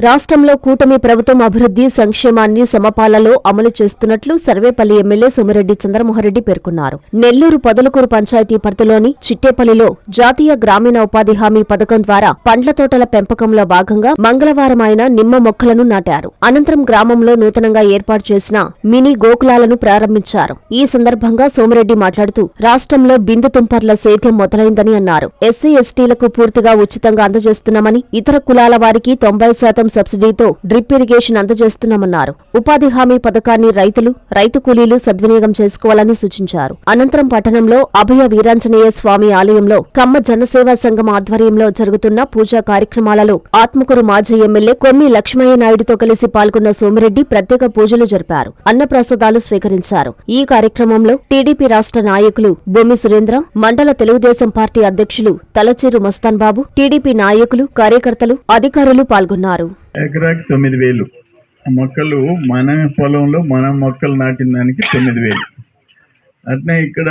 రాష్ట్రంలో కూటమి ప్రభుత్వం అభివృద్ధి సంక్షేమాన్ని సమపాలలో అమలు చేస్తున్నట్లు సర్వేపల్లి ఎమ్మెల్యే సోమిరెడ్డి చంద్రమోహన్రెడ్డి పేర్కొన్నారు. నెల్లూరు పొదలకూరు పంచాయతీ పరిధిలోని చిట్టేపల్లిలో జాతీయ గ్రామీణ ఉపాధి హామీ పథకం ద్వారా పండ్ల తోటల పెంపకంలో భాగంగా మంగళవారం ఆయన నిమ్మ మొక్కలను నాటారు. అనంతరం గ్రామంలో నూతనంగా ఏర్పాటు చేసిన మినీ గోకులాలను ప్రారంభించారు. ఈ సందర్భంగా సోమిరెడ్డి మాట్లాడుతూ రాష్ట్రంలో బిందు తుంపర్ల సేద్యం మొదలైందని అన్నారు. ఎస్సీ ఎస్టీలకు పూర్తిగా ఉచితంగా అందజేస్తున్నామని, ఇతర కులాల వారికి 90% సబ్సిడీతో డ్రిప్ ఇరిగేషన్ అందజేస్తున్నామన్నారు. ఉపాధి హామీ పథకాన్ని రైతు కూలీలు సద్వినియోగం చేసుకోవాలని సూచించారు. అనంతరం పట్టణంలో అభయ వీరాంజనేయ స్వామి ఆలయంలో కమ్మ జనసేవా సంఘం ఆధ్వర్యంలో జరుగుతున్న పూజా కార్యక్రమాలలో ఆత్మకూరు మాజీ ఎమ్మెల్యే కొమ్మి లక్ష్మయ్య నాయుడుతో కలిసి పాల్గొన్న సోమిరెడ్డి ప్రత్యేక పూజలు జరిపారు. అన్నప్రసాదాలు స్వీకరించారు. ఈ కార్యక్రమంలో టీడీపీ రాష్ట్ర నాయకులు బొమ్మి సురేంద్ర, మండల తెలుగుదేశం పార్టీ అధ్యక్షులు తలచేరు మస్తాన్ బాబు, టీడీపీ నాయకులు, కార్యకర్తలు, అధికారులు పాల్గొన్నారు. ఎకరాకి 9,000 మొక్కలు మన పొలంలో మన మొక్కలు నాటిన దానికి 9,000. అట్నే ఇక్కడ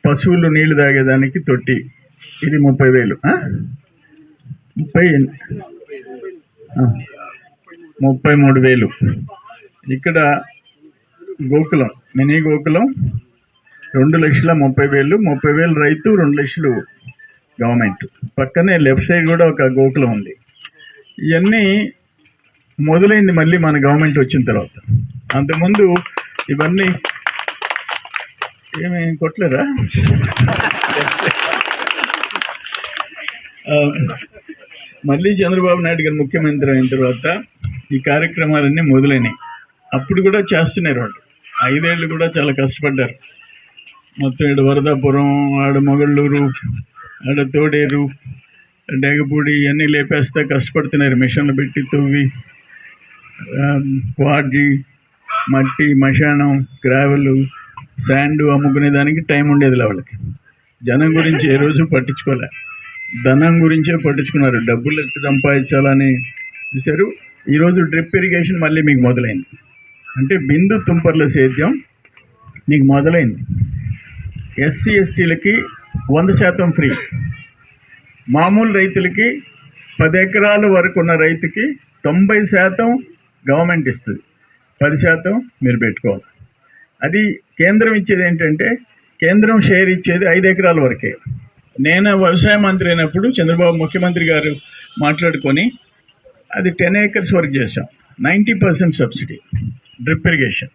పశువులు నీళ్లు తాగేదానికి తొట్టి, ఇది 30,000. 33,000. ఇక్కడ గోకులం, మినీ గోకులం 2,30,000. 30,000 రైతు, 2 లక్షలు గవర్నమెంట్. పక్కనే లెఫ్ట్ సైడ్ కూడా ఒక గోకులం ఉంది. ఇవన్నీ మొదలైంది మళ్ళీ మన గవర్నమెంట్ వచ్చిన తర్వాత. అంతకుముందు ఇవన్నీ ఏమి కొట్టలేదా? మళ్ళీ చంద్రబాబు నాయుడు గారు ముఖ్యమంత్రి అయిన తర్వాత ఈ కార్యక్రమాలన్నీ మొదలైనవి. అప్పుడు కూడా చేస్తున్నారు వాళ్ళు. 5 ఏళ్ళు కూడా చాలా కష్టపడ్డారు. మొత్తం ఇటు వరదాపురం, ఆడ మొగళ్ళూరు, ఆడ తోడేరు, డేగపూడి ఇవన్నీ లేపేస్తా కష్టపడుతున్నారు. మిషన్లు పెట్టి తవ్వి క్వాడ్జీ, మట్టి, మశానం, గ్రావెలు, శాండు అమ్ముకునే దానికి టైం ఉండేది వాళ్ళకి. జనం గురించి ఏ రోజు పట్టించుకోలే, ధనం గురించే పట్టించుకున్నారు. డబ్బులు ఎట్టు సంపాదించాలని చూశారు. ఈరోజు డ్రిప్ ఇరిగేషన్ మళ్ళీ మీకు మొదలైంది. అంటే బిందు తుంపర్ల సేద్యం మీకు మొదలైంది. ఎస్సీ ఎస్టీలకి 100% ఫ్రీ. మామూలు రైతులకి 10 ఎకరాల వరకు ఉన్న రైతుకి 90% గవర్నమెంట్ ఇస్తుంది, 10% మీరు పెట్టుకోవాలి. అది కేంద్రం ఇచ్చేది ఏంటంటే, కేంద్రం షేర్ ఇచ్చేది 5 ఎకరాల వరకే. నేను వ్యవసాయ మంత్రి అయినప్పుడు చంద్రబాబు ముఖ్యమంత్రి గారు మాట్లాడుకొని అది 10 acres వరకు చేశాం. 90% సబ్సిడీ, డ్రిప్ ఇరిగేషన్.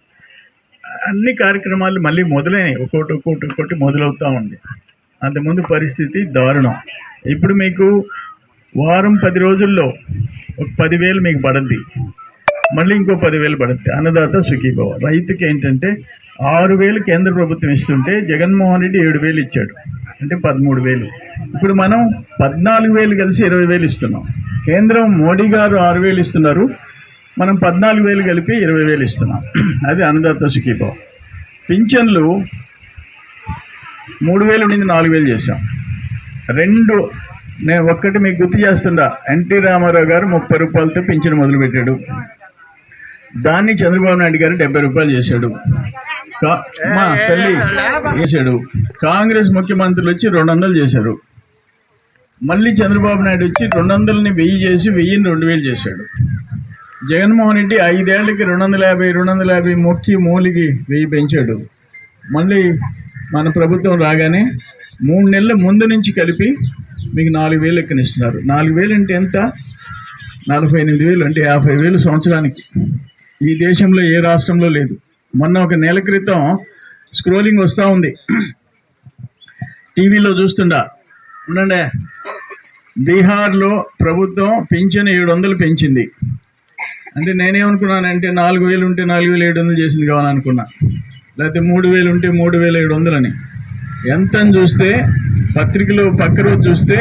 అన్ని కార్యక్రమాలు మళ్ళీ మొదలైనవి. ఒక్కోటి మొదలవుతూ ఉంది. అంతకుముందు పరిస్థితి దారుణం. ఇప్పుడు మీకు వారం 10 రోజుల్లో ఒక 10,000 మీకు పడుద్ది, మళ్ళీ ఇంకో 10,000 పడుద్ది. అన్నదాత సుఖీభవ. రైతుకి ఏంటంటే 6,000 కేంద్ర ప్రభుత్వం ఇస్తుంటే జగన్మోహన్ రెడ్డి 7,000 ఇచ్చాడు, అంటే 13,000. ఇప్పుడు మనం 14,000 కలిసి 20,000 ఇస్తున్నాం. కేంద్రం మోడీ గారు 6,000 ఇస్తున్నారు, మనం 14,000 కలిపి 20,000 ఇస్తున్నాం. అది అన్నదాత సుఖీభవ. పింఛన్లు 3,000 నుండి 4,000 చేశాం. నేను ఒక్కటి మీకు గుర్తు చేస్తుండా, ఎన్టీ రామారావు గారు 30 రూపాయలతో పింఛను మొదలుపెట్టాడు. దాన్ని చంద్రబాబు నాయుడు గారు 70 రూపాయలు చేశాడు. మా తల్లి చేశాడు. కాంగ్రెస్ ముఖ్యమంత్రులు వచ్చి 200 చేశారు. మళ్ళీ చంద్రబాబు నాయుడు వచ్చి 200ని 1000 చేసి 1000ని 2,000 చేశాడు. జగన్మోహన్ రెడ్డి 5 ఏళ్లకి 250 మొక్కి మూలికి 1000 పెంచాడు. మళ్ళీ మన ప్రభుత్వం రాగానే 3 నెలల ముందు నుంచి కలిపి మీకు 4,000 ఎక్కనిస్తున్నారు. 4,000 అంటే ఎంత? 48,000, అంటే 50,000 సంవత్సరానికి. ఈ దేశంలో ఏ రాష్ట్రంలో లేదు. మొన్న ఒక నెల క్రితం స్క్రోలింగ్ వస్తూ ఉంది, టీవీలో చూస్తుండా ఉండండి. బీహార్లో ప్రభుత్వం పింఛను 700 పెంచింది. అంటే నేనేమనుకున్నానంటే 4,000 ఉంటే 4,700 చేసింది కావాలనుకున్నా, లేకపోతే 3,000 ఉంటే 3,700 అని. ఎంతని చూస్తే పత్రికలో పక్క రోజు చూస్తే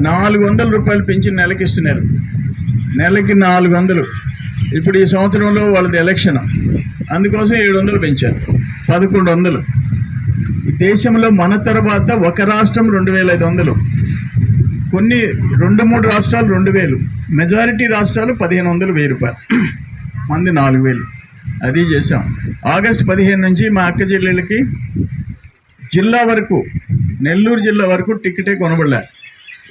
400 రూపాయలు పెంచిన నెలకి ఇస్తున్నారు. నెలకి 400. ఇప్పుడు ఈ సంవత్సరంలో వాళ్ళది ఎలక్షన్, అందుకోసం 700 పెంచారు, 1,100. ఈ దేశంలో మన తర్వాత ఒక రాష్ట్రం 2,500, కొన్ని 2-3 రాష్ట్రాలు 2,000, మెజారిటీ రాష్ట్రాలు 1,500, 1,000 రూపాయలు, మంది 4,000. అది చేసాం. ఆగస్టు 15 నుంచి మా అక్క చెల్లెళ్ళకి జిల్లా వరకు, నెల్లూరు జిల్లా వరకు టికెటే కొనబడలే.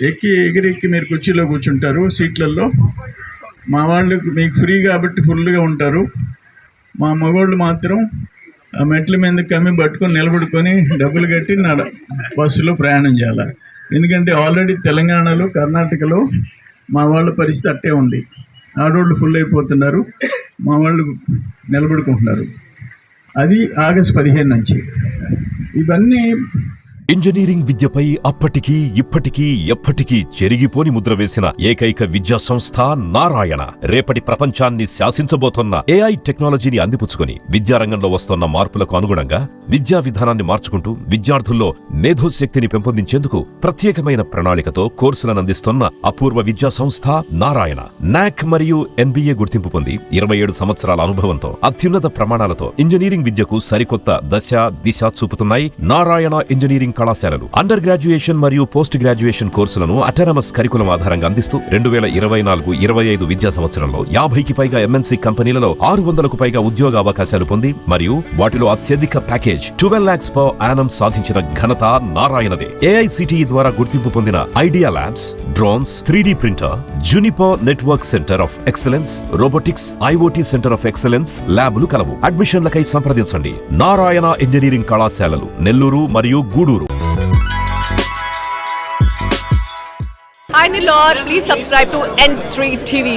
ఎక్కి ఎగిరెక్కి మీరు కుర్చీలో కూర్చుంటారు, సీట్లలో మా వాళ్ళు మీకు ఫ్రీ కాబట్టి ఫుల్గా ఉంటారు. మా మగవాళ్ళు మాత్రం ఆ మెట్ల మీద కమ్మి పట్టుకొని నిలబడుకొని డబ్బులు కట్టి బస్సులో ప్రయాణం చేయాలి. ఎందుకంటే ఆల్రెడీ తెలంగాణలో, కర్ణాటకలో మా వాళ్ళ పరిస్థితి అట్టే ఉంది. ఆడవాళ్ళు ఫుల్ అయిపోతున్నారు, మా వాళ్ళు నిలబడుకుంటున్నారు. అది ఆగస్టు 15 నుంచి. ఇవన్నీ ఇంజనీరింగ్ విద్యపై అప్పటికీ ఇప్పటికీ ఎప్పటికీ చెరిగిపోని ముద్ర వేసిన ఏకైక విద్యా సంస్థ నారాయణ. రేపటి ప్రపంచాన్ని శాసించబోతోన్న ఏఐ టెక్నాలజీని అందిపుచ్చుకుని విద్యారంగంలో వస్తోన్న మార్పులకు అనుగుణంగా విద్యా విధానాన్ని మార్చుకుంటూ విద్యార్థుల్లో మేధోశక్తిని పెంపొందించేందుకు ప్రత్యేకమైన ప్రణాళికతో కోర్సులను అందిస్తున్న అపూర్వ విద్యా సంస్థ నారాయణ. నాక్ మరియు NBA గుర్తింపు పొంది 27 సంవత్సరాల అనుభవంతో అత్యున్నత ప్రమాణాలతో ఇంజనీరింగ్ విద్యకు సరికొత్త దశ దిశ చూపుతున్నాయి నారాయణ ఇంజనీరింగ్ కళాశాలలు. అండర్ గ్రాడ్యుయేషన్ మరియు పోస్ట్ గ్రాడ్యుయేషన్ కోర్సులను అటానమస్ కరికులం ఆధారంగా అందిస్తూ 2024-25 విద్యా సంవత్సరంలో 50కి పైగా MNC కంపెనీలలో 600కు పైగా ఉద్యోగ అవకాశాలు పొంది మరియు వాటిలో అత్యధిక ప్యాకేజ్ 12 lakhs per annum సాధించిన ఘనత నారాయణదే. AICTE ద్వారా గుర్తింపు పొందిన idea labs, drones, 3D printer, Juniper network centre of excellence, robotics, IoT centre of excellence ల్యాబ్లు కలవు. అడ్మిషన్లకై సంప్రదించండి. నారాయణ ఇంజనీరింగ్ కళాశాలలు, నెల్లూరు మరియు Gudur. Hi Nilor, please subscribe to N3 TV.